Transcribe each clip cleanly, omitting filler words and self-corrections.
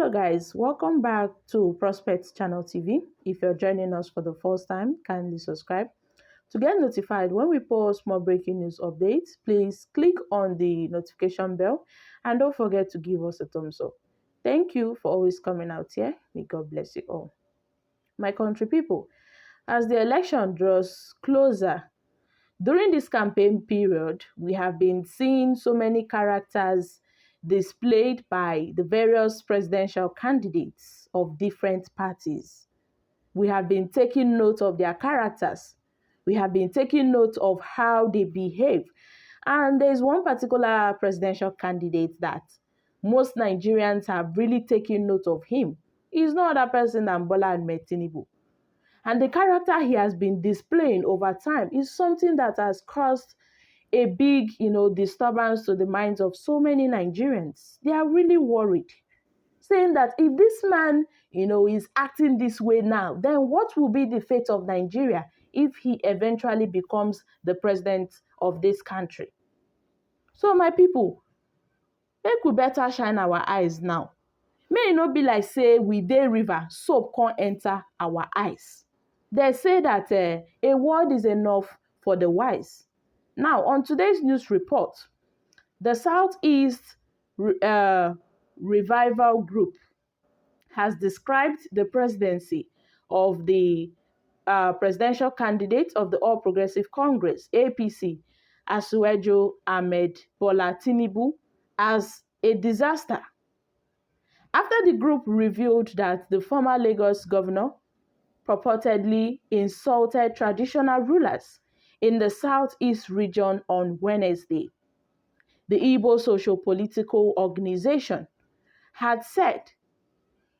Hello guys, welcome back to Prospect Channel TV. If you're joining us for the first time, kindly subscribe. To get notified when we post more breaking news updates, please click on the notification bell and don't forget to give us a thumbs up. Thank you for always coming out here. May God bless you all. My country people, as the election draws closer, during this campaign period, we have been seeing so many characters displayed by the various presidential candidates of different parties. We have been taking note of their characters. We have been taking note of how they behave. And there's one particular presidential candidate that most Nigerians have really taken note of him. He's no other person than Bola Ahmed Tinubu. And the character he has been displaying over time is something that has caused a big, disturbance to the minds of so many Nigerians. They are really worried, saying that if this man, is acting this way now, then what will be the fate of Nigeria if he eventually becomes the president of this country? So my people, make we better shine our eyes now. May e no be like say we dey river, soap can't enter our eyes. They say that a word is enough for the wise. Now, on today's news report, the Southeast Revival Group has described the presidency of the presidential candidate of the All Progressive Congress, APC, Asuejo Ahmed Bola Tinubu, as a disaster. After the group revealed that the former Lagos governor purportedly insulted traditional rulers in the Southeast region on Wednesday. The Igbo Socio-Political Organization had said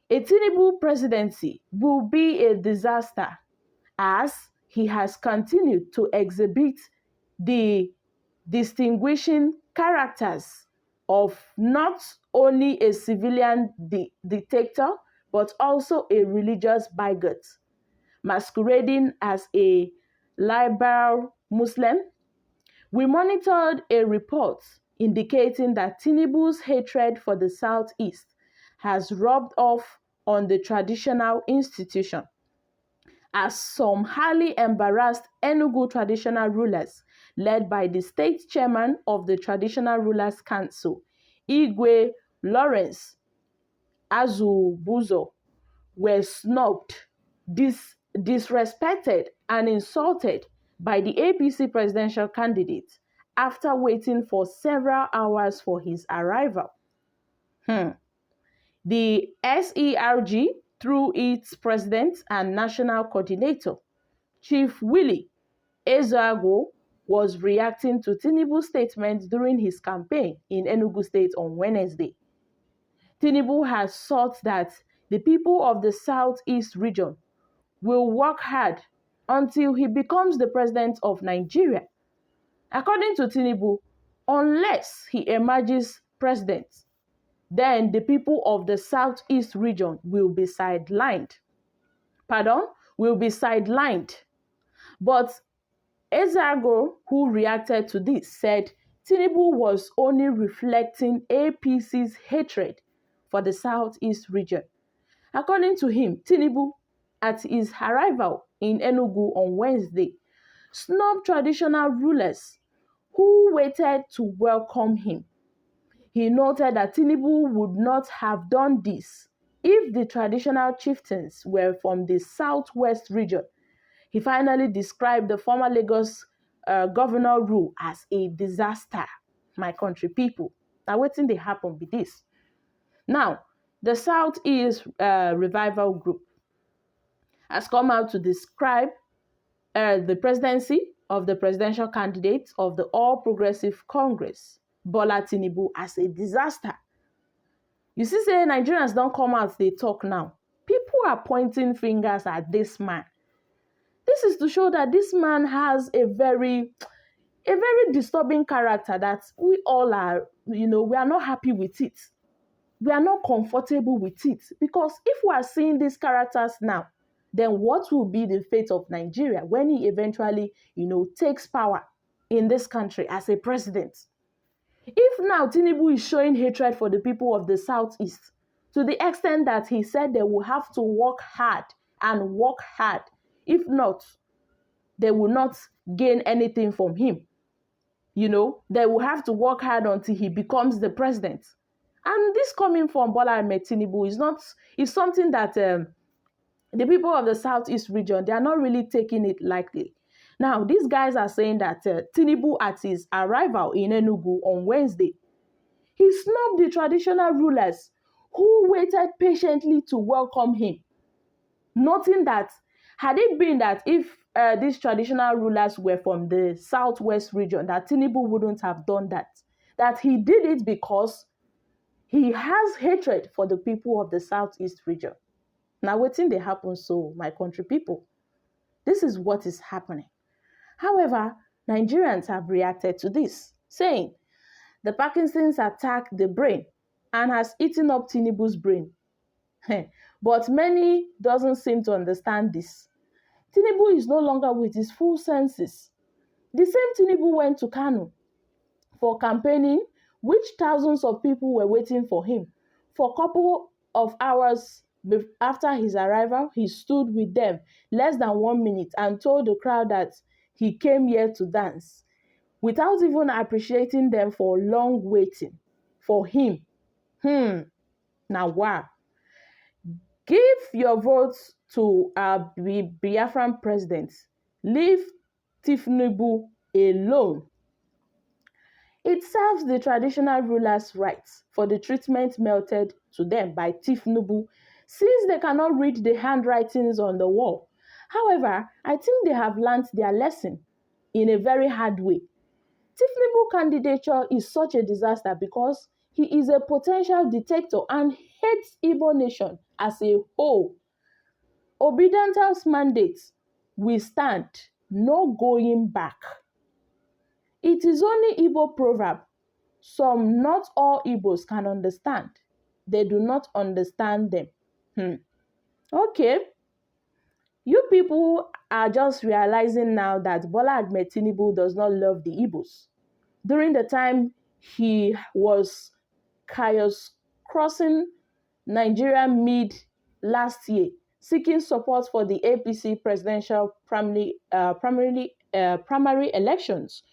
a Tinubu presidency will be a disaster as he has continued to exhibit the distinguishing characters of not only a civilian dictator, but also a religious bigot, masquerading as a liberal Muslim. We monitored a report indicating that Tinubu's hatred for the Southeast has rubbed off on the traditional institution, as some highly embarrassed Enugu traditional rulers, led by the state chairman of the Traditional Rulers Council, Igwe Lawrence Azubuzo, were snubbed, disrespected, and insulted by the APC presidential candidate after waiting for several hours for his arrival. The SERG, through its president and national coordinator, Chief Willie Ezeago, was reacting to Tinubu's statements during his campaign in Enugu State on Wednesday. Tinubu has sought that the people of the Southeast region will work hard until he becomes the president of Nigeria. According to Tinubu, unless he emerges president, then the people of the Southeast region will be sidelined. Will be sidelined. But Ezeago, who reacted to this, said Tinubu was only reflecting APC's hatred for the Southeast region. According to him, Tinubu, at his arrival in Enugu on Wednesday, snubbed traditional rulers who waited to welcome him. He noted that Tinubu would not have done this if the traditional chieftains were from the Southwest region. He finally described the former Lagos governor rule as a disaster. My country people, now wetin dey happen be this. Now, the Southeast Revival Group has come out to describe the presidency of the presidential candidate of the All Progressive Congress, Bola Tinubu, as a disaster. You see, say Nigerians don't come out, they talk now. People are pointing fingers at this man. This is to show that this man has a very disturbing character that we all are, we are not happy with it. We are not comfortable with it, because if we are seeing these characters now, then what will be the fate of Nigeria when he eventually, takes power in this country as a president? If now Tinubu is showing hatred for the people of the Southeast, to the extent that he said they will have to work hard and work hard. If not, they will not gain anything from him. They will have to work hard until he becomes the president. And this coming from Bola Ahmed Tinubu is something that the people of the Southeast region, they are not really taking it lightly. Now, these guys are saying that Tinubu, at his arrival in Enugu on Wednesday, he snubbed the traditional rulers who waited patiently to welcome him, noting that had it been that if these traditional rulers were from the Southwest region, that Tinubu wouldn't have done that he did it because he has hatred for the people of the Southeast region. Now, wetin dey happen so, my country people? This is what is happening. However, Nigerians have reacted to this, saying the Parkinson's attacked the brain and has eaten up Tinubu's brain. But many doesn't seem to understand this. Tinubu is no longer with his full senses. The same Tinubu went to Kano for campaigning, which thousands of people were waiting for him. For a couple of hours after his arrival, he stood with them less than 1 minute and told the crowd that he came here to dance, without even appreciating them for long waiting for him. Now, wow. Give your votes to our Biafran president. Leave Tinubu alone. It serves the traditional rulers' rights for the treatment meted to them by Tinubu, since they cannot read the handwritings on the wall. However, I think they have learnt their lesson in a very hard way. Tinubu candidature is such a disaster because he is a potential dictator and hates Igbo nation as a whole. Obidanta's mandate will stand, no going back. It is only Igbo proverb some, not all Igbos, can understand. They do not understand them. Okay. You people are just realizing now that Bola Ahmed Tinubu does not love the Igbos. During the time he was chaos crossing Nigeria mid last year, seeking support for the APC presidential primary elections.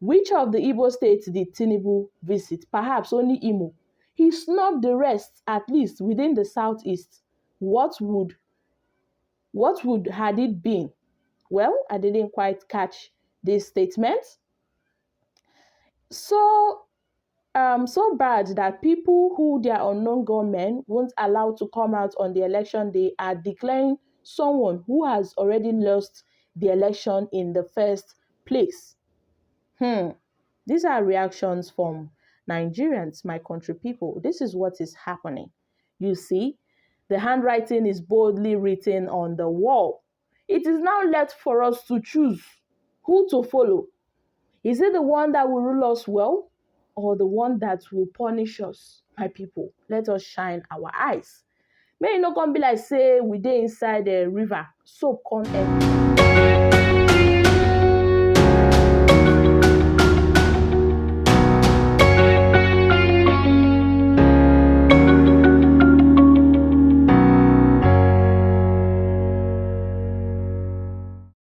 Which of the Igbo states did Tinubu visit? Perhaps only Imo. He snubbed the rest, at least within the Southeast. What would had it been? Well, I didn't quite catch this statement. So bad that people who their unknown gunmen won't allow to come out on the election day are declaring someone who has already lost the election in the first place. These are reactions from Nigerians, my country people. This is what is happening. You see, the handwriting is boldly written on the wall. It is now left for us to choose who to follow. Is it the one that will rule us well, or the one that will punish us, my people? Let us shine our eyes. May you not come be like say we dey inside the river, soap come empty.